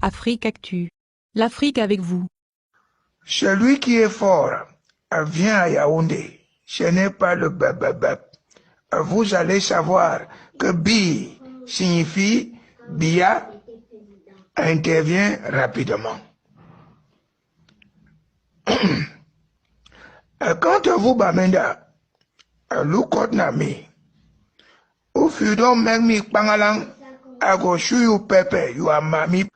Afrique Actu. L'Afrique avec vous. Celui qui est fort vient à Yaoundé. Ce n'est pas le bababab. Vous allez savoir que Bi signifie Bia intervient rapidement. Quand vous bamenda, lukot nami, if you don't make me pangalang, I go show you pepe, you are mami.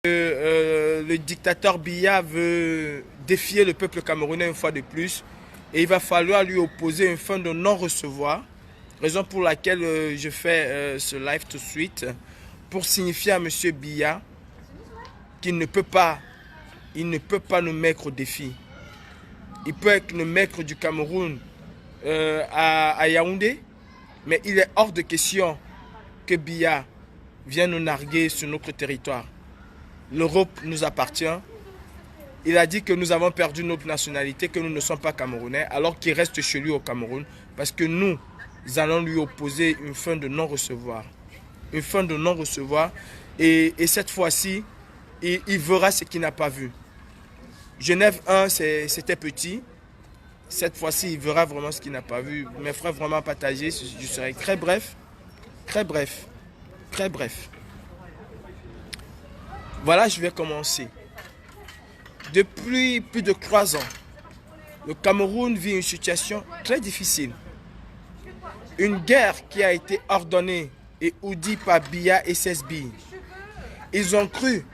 Le dictateur Biya veut défier le peuple camerounais une fois de plus et il va falloir lui opposer une fin de non-recevoir, raison pour laquelle je fais ce live tout de suite pour signifier à M. Biya qu'il ne peut pas nous mettre au défi. Il peut être le maître du Cameroun à Yaoundé, mais il est hors de question que Biya vienne nous narguer sur notre territoire. L'Europe nous appartient. Il a dit que nous avons perdu notre nationalité, que nous ne sommes pas camerounais, alors qu'il reste chez lui au Cameroun, parce que nous allons lui opposer une fin de non-recevoir. Une fin de non-recevoir. Et cette fois-ci, il verra ce qu'il n'a pas vu. Genève 1, c'était petit. Cette fois-ci, il verra vraiment ce qu'il n'a pas vu. Mes frères, vraiment partagés, je serai très bref. Très bref. Très bref. Voilà, je vais commencer. Depuis plus de 3 ans, le Cameroun vit une situation très difficile. Une guerre qui a été ordonnée et oudie par Biya et SSB. Ils ont cru,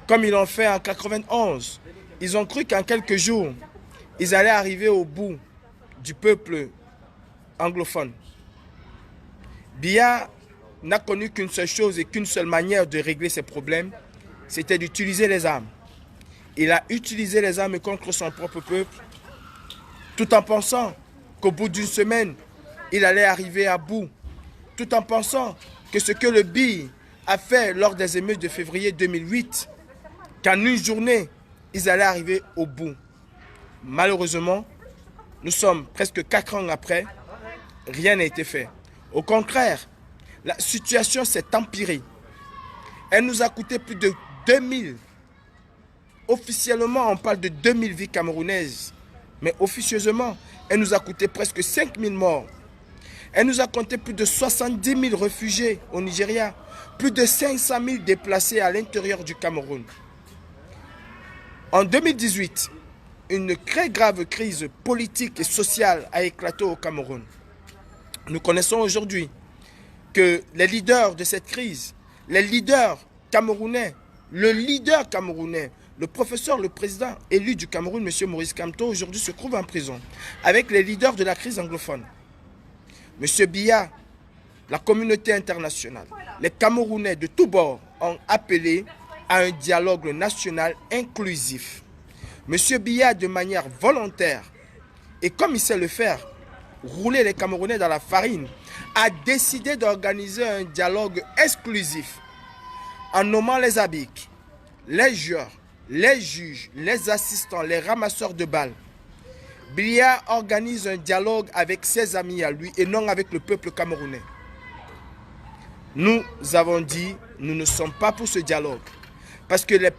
comme ils l'ont fait en 91, ils ont cru qu'en quelques jours, ils allaient arriver au bout du peuple anglophone. Biya n'a connu qu'une seule chose et qu'une seule manière de régler ses problèmes, c'était d'utiliser les armes. Il a utilisé les armes contre son propre peuple, tout en pensant qu'au bout d'une semaine, il allait arriver à bout, tout en pensant que ce que le BI a fait lors des émeutes de février 2008, qu'en une journée, ils allaient arriver au bout. Malheureusement, nous sommes presque 4 ans après, rien n'a été fait. Au contraire, la situation s'est empirée. Elle nous a coûté plus de 2000. Officiellement, on parle de 2000 vies camerounaises. Mais officieusement, elle nous a coûté presque 5000 morts. Elle nous a coûté plus de 70 000 réfugiés au Nigeria. Plus de 500 000 déplacés à l'intérieur du Cameroun. En 2018, une très grave crise politique et sociale a éclaté au Cameroun. Nous connaissons aujourd'hui que les leaders de cette crise, les leaders camerounais, le leader camerounais, le professeur, le président élu du Cameroun, M. Maurice Kamto, aujourd'hui se trouve en prison avec les leaders de la crise anglophone. M. Biya, la communauté internationale, les Camerounais de tous bords ont appelé à un dialogue national inclusif. M. Biya, de manière volontaire, et comme il sait le faire, rouler les Camerounais dans la farine, a décidé d'organiser un dialogue exclusif en nommant les abiks, les joueurs, les juges, les assistants, les ramasseurs de balles. Biya organise un dialogue avec ses amis à lui et non avec le peuple camerounais. Nous avons dit, nous ne sommes pas pour ce dialogue. Parce que les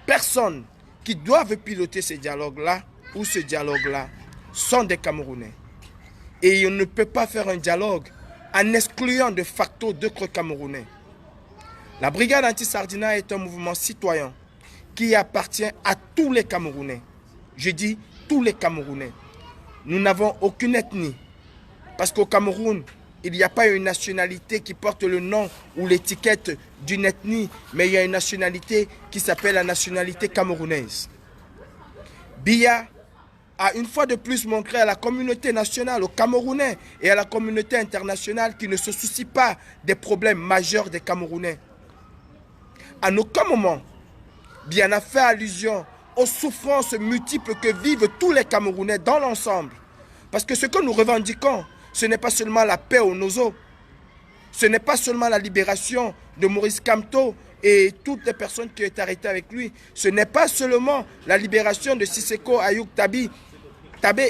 personnes qui doivent piloter ce dialogue-là ou ce dialogue-là sont des Camerounais. Et on ne peut pas faire un dialogue en excluant de facto d'autres Camerounais. La brigade anti-Sardina est un mouvement citoyen qui appartient à tous les Camerounais. Je dis tous les Camerounais. Nous n'avons aucune ethnie. Parce qu'au Cameroun, il n'y a pas une nationalité qui porte le nom ou l'étiquette d'une ethnie, mais il y a une nationalité qui s'appelle la nationalité camerounaise. Biya a une fois de plus montré à la communauté nationale, aux Camerounais et à la communauté internationale qui ne se soucie pas des problèmes majeurs des Camerounais. À aucun moment, Biya n'a fait allusion aux souffrances multiples que vivent tous les Camerounais dans l'ensemble. Parce que ce que nous revendiquons, ce n'est pas seulement la paix au Nozo, ce n'est pas seulement la libération de Maurice Kamto et toutes les personnes qui ont été arrêtées avec lui, ce n'est pas seulement la libération de Sissoko Ayuk Tabé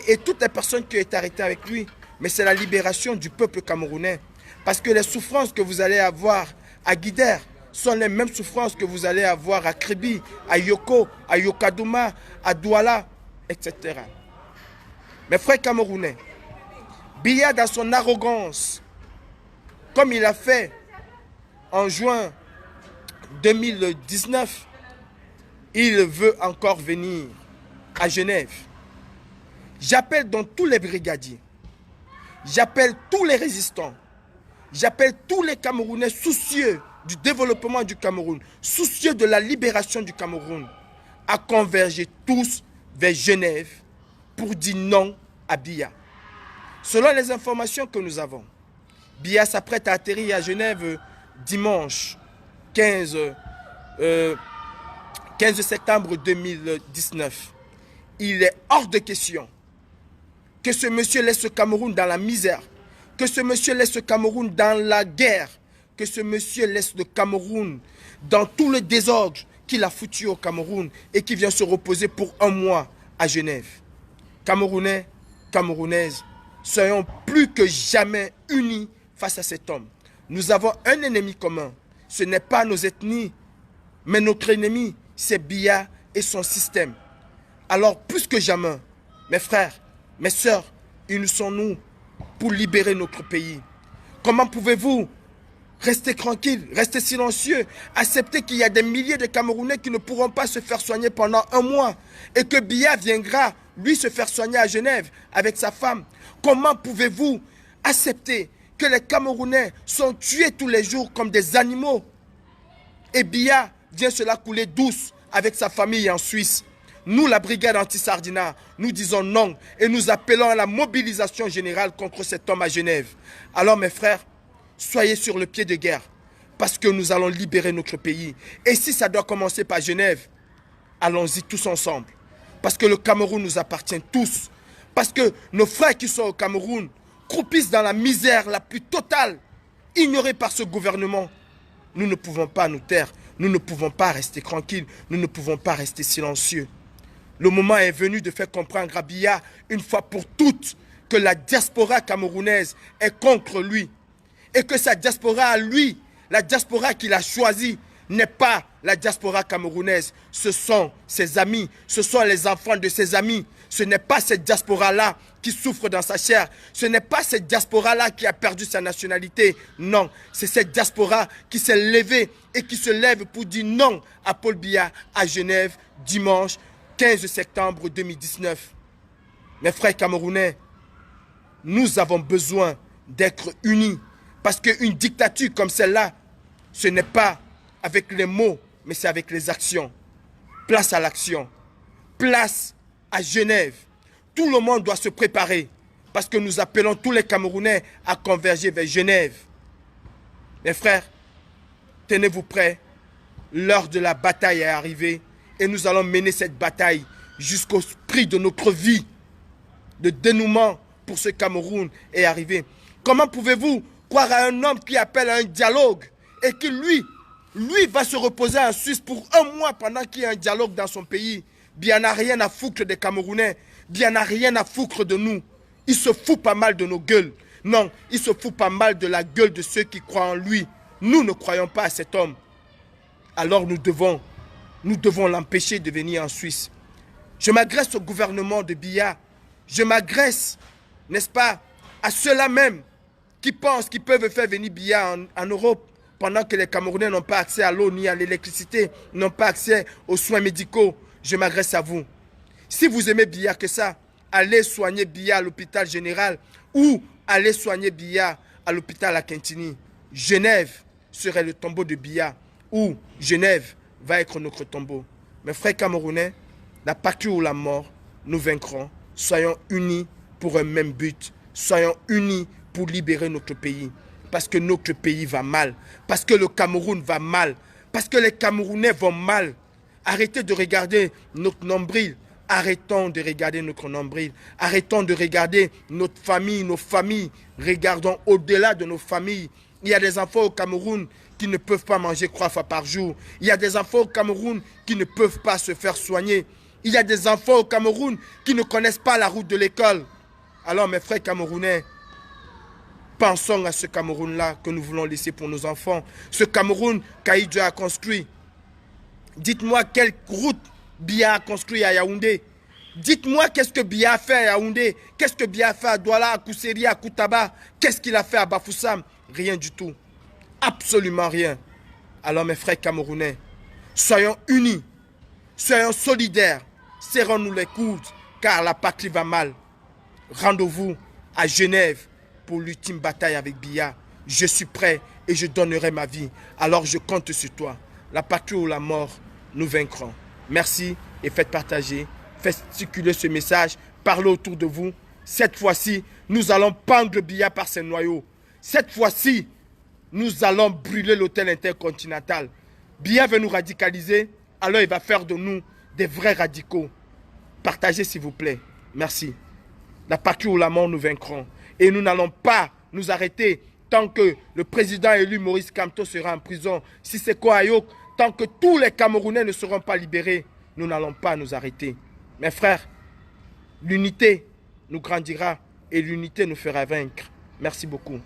et toutes les personnes qui ont été arrêtées avec lui, mais c'est la libération du peuple camerounais. Parce que les souffrances que vous allez avoir à Guidère, sont les mêmes souffrances que vous allez avoir à Kribi, à Yoko, à Yokadouma, à Douala, etc. Mes frères camerounais, Biya dans son arrogance, comme il a fait en juin 2019, il veut encore venir à Genève. J'appelle donc tous les brigadiers, j'appelle tous les résistants, j'appelle tous les Camerounais soucieux du développement du Cameroun, soucieux de la libération du Cameroun, à converger tous vers Genève pour dire non à Biya. Selon les informations que nous avons, Biya s'apprête à atterrir à Genève dimanche 15 septembre 2019. Il est hors de question que ce monsieur laisse le Cameroun dans la misère, que ce monsieur laisse le Cameroun dans la guerre, que ce monsieur laisse le Cameroun dans tout le désordre qu'il a foutu au Cameroun et qui vient se reposer pour un mois à Genève. Camerounais, Camerounaises, soyons plus que jamais unis face à cet homme. Nous avons un ennemi commun. Ce n'est pas nos ethnies, mais notre ennemi, c'est Biya et son système. Alors, plus que jamais, mes frères, mes sœurs, unissons-nous pour libérer notre pays. Comment pouvez-vous rester tranquille, rester silencieux, accepter qu'il y a des milliers de Camerounais qui ne pourront pas se faire soigner pendant un mois et que Biya viendra, lui, se faire soigner à Genève avec sa femme? Comment pouvez-vous accepter que les Camerounais sont tués tous les jours comme des animaux et Biya vient se la couler douce avec sa famille en Suisse? Nous, la brigade anti-Sardina, nous disons non et nous appelons à la mobilisation générale contre cet homme à Genève. Alors mes frères, soyez sur le pied de guerre parce que nous allons libérer notre pays. Et si ça doit commencer par Genève, allons-y tous ensemble. Parce que le Cameroun nous appartient tous. Parce que nos frères qui sont au Cameroun croupissent dans la misère la plus totale, ignorés par ce gouvernement. Nous ne pouvons pas nous taire, nous ne pouvons pas rester tranquilles, nous ne pouvons pas rester silencieux. Le moment est venu de faire comprendre à Biya une fois pour toutes que la diaspora camerounaise est contre lui. Et que sa diaspora à lui, la diaspora qu'il a choisie, n'est pas la diaspora camerounaise. Ce sont ses amis, ce sont les enfants de ses amis. Ce n'est pas cette diaspora-là qui souffre dans sa chair. Ce n'est pas cette diaspora-là qui a perdu sa nationalité. Non, c'est cette diaspora qui s'est levée et qui se lève pour dire non à Paul Biya à Genève dimanche 15 septembre 2019. Mes frères camerounais, nous avons besoin d'être unis. Parce qu'une dictature comme celle-là, ce n'est pas avec les mots, mais c'est avec les actions. Place à l'action. Place à Genève. Tout le monde doit se préparer parce que nous appelons tous les Camerounais à converger vers Genève. Mes frères, tenez-vous prêts. L'heure de la bataille est arrivée et nous allons mener cette bataille jusqu'au prix de notre vie. Le dénouement pour ce Cameroun est arrivé. Comment pouvez-vous croire à un homme qui appelle à un dialogue et qui lui va se reposer en Suisse pour un mois pendant qu'il y a un dialogue dans son pays? Bien n'a rien à foutre des Camerounais, bien n'a rien à foutre de nous. Il se fout pas mal de nos gueules. Non, il se fout pas mal de la gueule de ceux qui croient en lui. Nous ne croyons pas à cet homme. Alors nous devons l'empêcher de venir en Suisse. Je m'adresse au gouvernement de Biya. Je m'adresse, n'est-ce pas, à ceux-là même qui pensent qu'ils peuvent faire venir Biya en Europe pendant que les Camerounais n'ont pas accès à l'eau ni à l'électricité, n'ont pas accès aux soins médicaux. Je m'adresse à vous. Si vous aimez Biya que ça, allez soigner Biya à l'hôpital général ou allez soigner Biya à l'hôpital à Kintini. Genève serait le tombeau de Biya ou Genève va être notre tombeau. Mes frères camerounais, la patrie ou la mort, nous vaincrons. Soyons unis pour un même but. Soyons unis pour libérer notre pays. Parce que notre pays va mal. Parce que le Cameroun va mal. Parce que les Camerounais vont mal. Arrêtez de regarder notre nombril. Arrêtons de regarder notre nombril. Arrêtons de regarder notre famille, nos familles. Regardons au-delà de nos familles. Il y a des enfants au Cameroun qui ne peuvent pas manger 3 fois par jour. Il y a des enfants au Cameroun qui ne peuvent pas se faire soigner. Il y a des enfants au Cameroun qui ne connaissent pas la route de l'école. Alors mes frères camerounais, Pensons à ce Cameroun-là que nous voulons laisser pour nos enfants. Ce Cameroun qu'Aïdjo a construit. Dites-moi quelle route Biya a construit à Yaoundé. Dites-moi qu'est-ce que Biya a fait à Yaoundé. Qu'est-ce que Biya a fait à Douala, à Kousseri, à Koutaba. Qu'est-ce qu'il a fait à Bafoussam? Rien du tout. Absolument rien. Alors mes frères camerounais, soyons unis. Soyons solidaires. Serrons-nous les coudes car la patrie va mal. Rendez-vous à Genève pour l'ultime bataille avec Biya. Je suis prêt et je donnerai ma vie. Alors je compte sur toi. La patrie ou la mort, nous vaincrons. Merci et faites partager, faites circuler ce message, parlez autour de vous. Cette fois-ci, nous allons pendre Biya par ses noyaux. Cette fois-ci, nous allons brûler l'hôtel intercontinental. Biya veut nous radicaliser, alors il va faire de nous des vrais radicaux. Partagez s'il vous plaît. Merci. La patrie ou la mort, nous vaincrons. Et nous n'allons pas nous arrêter tant que le président élu Maurice Kamto sera en prison. Si c'est Ayok, tant que tous les Camerounais ne seront pas libérés, nous n'allons pas nous arrêter. Mes frères, l'unité nous grandira et l'unité nous fera vaincre. Merci beaucoup.